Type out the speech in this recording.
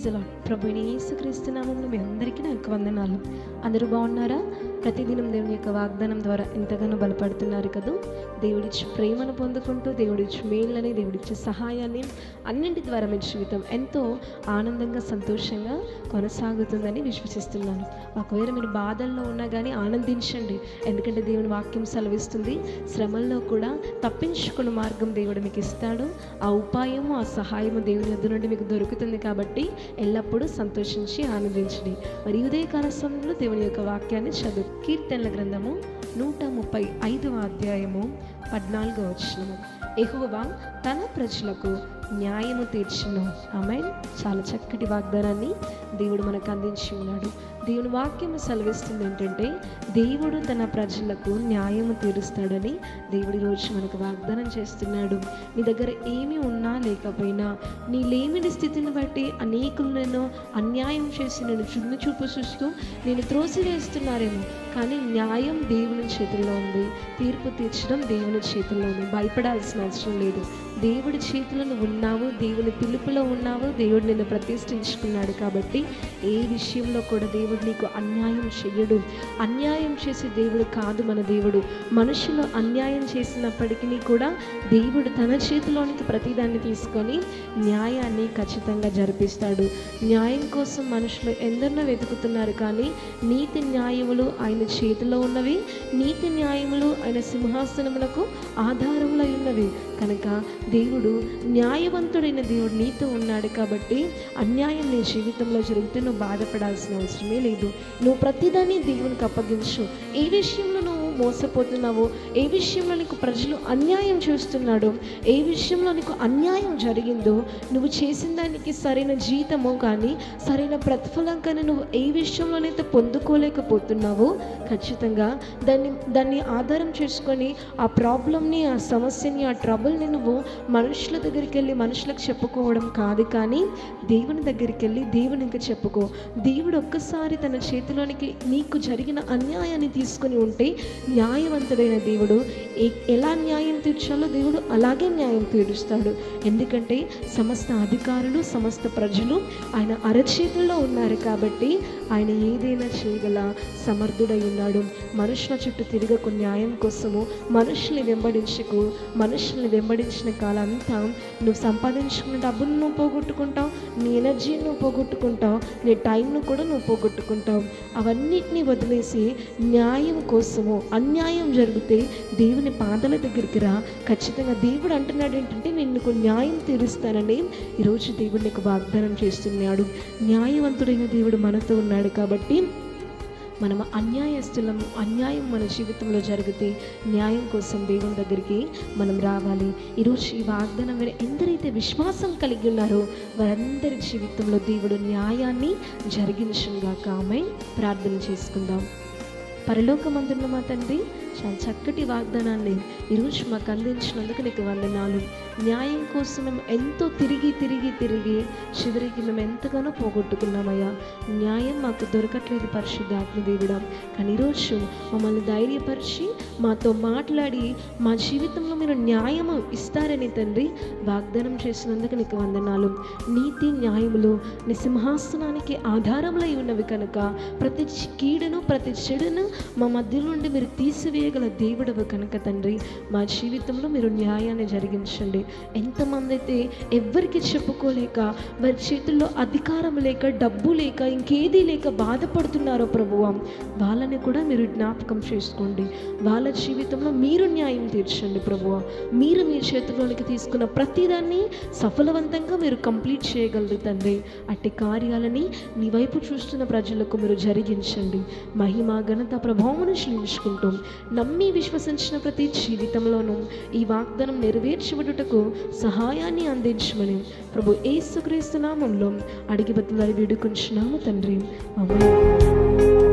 Praise the lord. ప్రభువైన యేసుక్రీస్తు నామములో మీ అందరికీ నా యొక్క వందనాలు. అందరూ బాగున్నారా? ప్రతిదినం దేవుని యొక్క వాగ్దానం ద్వారా ఎంతగానో బలపడుతున్నారు కదా. దేవుడిచ్చే ప్రేమను పొందుకుంటూ, దేవుడిచ్చే మేళ్ళని, దేవుడిచ్చే సహాయాన్ని అన్నింటి ద్వారా మీ జీవితం ఎంతో ఆనందంగా, సంతోషంగా కొనసాగుతుందని విశ్వసిస్తున్నాను. ఒకవేళ మీరు బాధల్లో ఉన్నా కానీ ఆనందించండి. ఎందుకంటే దేవుని వాక్యం సెలవిస్తుంది, శ్రమల్లో కూడా తప్పించుకున్న మార్గం దేవుడు మీకు ఇస్తాడు. ఆ ఉపాయము, ఆ సహాయము దేవుని యొద్ద నుండి మీకు దొరుకుతుంది. కాబట్టి ఎల్లప్పుడూ సంతోషించి ఆనందించండి. మరి ఉదయకాల సమయంలో దేవుని యొక్క వాక్యాన్ని చదువు. కీర్తనల గ్రంథము 135వ అధ్యాయము 14వ వచనము. యెహోవా తన ప్రజలకు న్యాయము తీర్చును. ఆమేన్. చాలా చక్కటి వాగ్దానాన్ని దేవుడు మనకు అందించి ఉన్నాడు. దేవుని వాక్యం సెలవిస్తుంది ఏంటంటే, దేవుడు తన ప్రజలకు న్యాయము తీరుస్తాడని దేవుడి రోజు మనకు వాగ్దానం చేస్తున్నాడు. నీ దగ్గర ఏమి ఉన్నా లేకపోయినా, నీ లేమిడి స్థితిని బట్టి అనేకులు నేను అన్యాయం చేసి నేను చున్ను చూపు చూస్తూ నేను త్రోసివేస్తున్నారేమో, కానీ న్యాయం దేవుని చేతుల్లో ఉంది. తీర్పు తీర్చడం దేవుని చేతుల్లో ఉంది. భయపడాల్సిన అవసరం లేదు. దేవుడి చేతిలో నువ్వు ఉన్నావు, దేవుని పిలుపులో ఉన్నావు, దేవుడు నిన్ను ప్రతిష్ఠించుకున్నాడు. కాబట్టి ఏ విషయంలో కూడా దేవుడు నీకు అన్యాయం చెయ్యడు. అన్యాయం చేసే దేవుడు కాదు మన దేవుడు. మనుషులు అన్యాయం చేసినప్పటికీ కూడా దేవుడు తన చేతిలోనికి ప్రతిదాన్ని తీసుకొని న్యాయాన్ని ఖచ్చితంగా జరిపిస్తాడు. న్యాయం కోసం మనుషులు ఎందరినో వెతుకుతున్నారు, కానీ నీతి న్యాయములు ఆయన చేతిలో ఉన్నవి. నీతి న్యాయములు ఆయన సింహాసనములకు ఆధారములై ఉన్నవి. కనుక దేవుడు న్యాయవంతుడైన దేవుడు నీతో ఉన్నాడు. కాబట్టి అన్యాయం నీ జీవితంలో జరిగితే నువ్వు బాధపడాల్సిన అవసరమే లేదు. నువ్వు ప్రతిదాన్ని దేవునికి అప్పగించు. ఏ విషయంలో నువ్వు మోసపోతున్నావో, ఏ విషయంలో నీకు ప్రజలు అన్యాయం చేస్తున్నాడో, ఏ విషయంలో నీకు అన్యాయం జరిగిందో, నువ్వు చేసిన దానికి సరైన జీతమో కానీ సరైన ప్రతిఫలం కానీ నువ్వు ఏ విషయంలోనైతే పొందుకోలేకపోతున్నావో, ఖచ్చితంగా దాన్ని ఆధారం చేసుకొని ఆ ప్రాబ్లమ్ని, ఆ సమస్యని, ఆ ట్రబుల్ని నువ్వు మనుషుల దగ్గరికి వెళ్ళి మనుషులకు చెప్పుకోవడం కాదు, కానీ దేవుని దగ్గరికి వెళ్ళి దేవునికి చెప్పుకో. దేవుడు ఒక్కసారి తన చేతిలోనికి నీకు జరిగిన అన్యాయాన్ని తీసుకొని ఉంటే, న్యాయవంతుడైన దేవుడు ఎలా న్యాయం తీర్చాలో దేవుడు అలాగే న్యాయం తీరుస్తాడు. ఎందుకంటే సమస్త అధికారులు, సమస్త ప్రజలు ఆయన అరచేతుల్లో ఉన్నారు. కాబట్టి ఆయన ఏదైనా చేయగల సమర్థుడై ఉన్నాడు. మనుషుల చుట్టూ తిరగకు న్యాయం కోసము. మనుషుల్ని వెంబడించిన కాలం అంతా నువ్వు సంపాదించుకున్న డబ్బును నువ్వు పోగొట్టుకుంటావు, నీ ఎనర్జీని నువ్వు పోగొట్టుకుంటావు, నీ టైంను కూడా నువ్వు పోగొట్టుకుంటావు. అవన్నిటినీ వదిలేసి న్యాయం కోసము, అన్యాయం జరిగితే దేవుని పాదాల దగ్గరికి రా. ఖచ్చితంగా దేవుడు అంటున్నాడు ఏంటంటే, నేను నీకు న్యాయం తీరుస్తానని ఈరోజు దేవుడు నీకు వాగ్దానం చేస్తున్నాడు. న్యాయవంతుడైన దేవుడు మనతో ఉన్నాడు. కాబట్టి మనం అన్యాయస్తులము. అన్యాయం మన జీవితంలో జరిగితే న్యాయం కోసం దేవుని దగ్గరికి మనం రావాలి. ఈరోజు ఈ వాగ్దానం మీద ఎందరైతే విశ్వాసం కలిగి ఉన్నారో వారందరి జీవితంలో దేవుడు న్యాయాన్ని జరిగించుగాక. ఆమేన్. ప్రార్థన చేసుకుందాం. పరలోకమందున్న మా తండ్రి, చాలా చక్కటి వాగ్దానాన్ని ఈరోజు మాకు అందించినందుకు నీకు వందనాలు. న్యాయం కోసం మేము ఎంతో తిరిగి చివరికి మేము ఎంతగానో పోగొట్టుకున్నామయ్యా. న్యాయం మాకు దొరకట్లేదు పరిశుద్ధాత్మ దేవుడా. కానీ ఈరోజు మమ్మల్ని ధైర్యపరిచి మాతో మాట్లాడి మా జీవితంలో మీరు న్యాయము ఇస్తారని తండ్రి వాగ్దానం చేసినందుకు నీకు వందనాలు. నీతి న్యాయములు నీ సింహాసనానికి ఆధారములై ఉన్నవి కనుక ప్రతి కీడును, ప్రతి చెడును మా మధ్య నుండి మీరు తీసివేయగల దేవుడవు కనుక తండ్రి మా జీవితంలో మీరు న్యాయాన్ని జరిగించండి. ఎంతమంది అయితే ఎవ్వరికి చెప్పుకోలేక, వారి చేతుల్లో అధికారం లేక, డబ్బు లేక, ఇంకేదీ లేక బాధపడుతున్నారో ప్రభువా, వాళ్ళని కూడా మీరు జ్ఞాపకం చేసుకోండి. వాళ్ళ జీవితంలో మీరు న్యాయం తీర్చండి ప్రభువా. మీరు మీ చేతిలోనికి తీసుకున్న ప్రతిదాన్ని సఫలవంతంగా మీరు కంప్లీట్ చేయగలరు తండ్రి. అట్టి కార్యాలని నీ వైపు చూస్తున్న ప్రజలకు మీరు జరిగించండి. మహిమ, ఘనత, ప్రభావమును చెల్లించుకుంటూ నమ్మి విశ్వసించిన ప్రతి జీవితంలోనూ ఈ వాగ్దానం నెరవేర్చబడుటకు సహాయాన్ని అందించమని ప్రభు యేసుక్రీస్తు నామములో అడిగి బతులాడి వేడుకొంచున్నాము తండ్రి. ఆమేన్.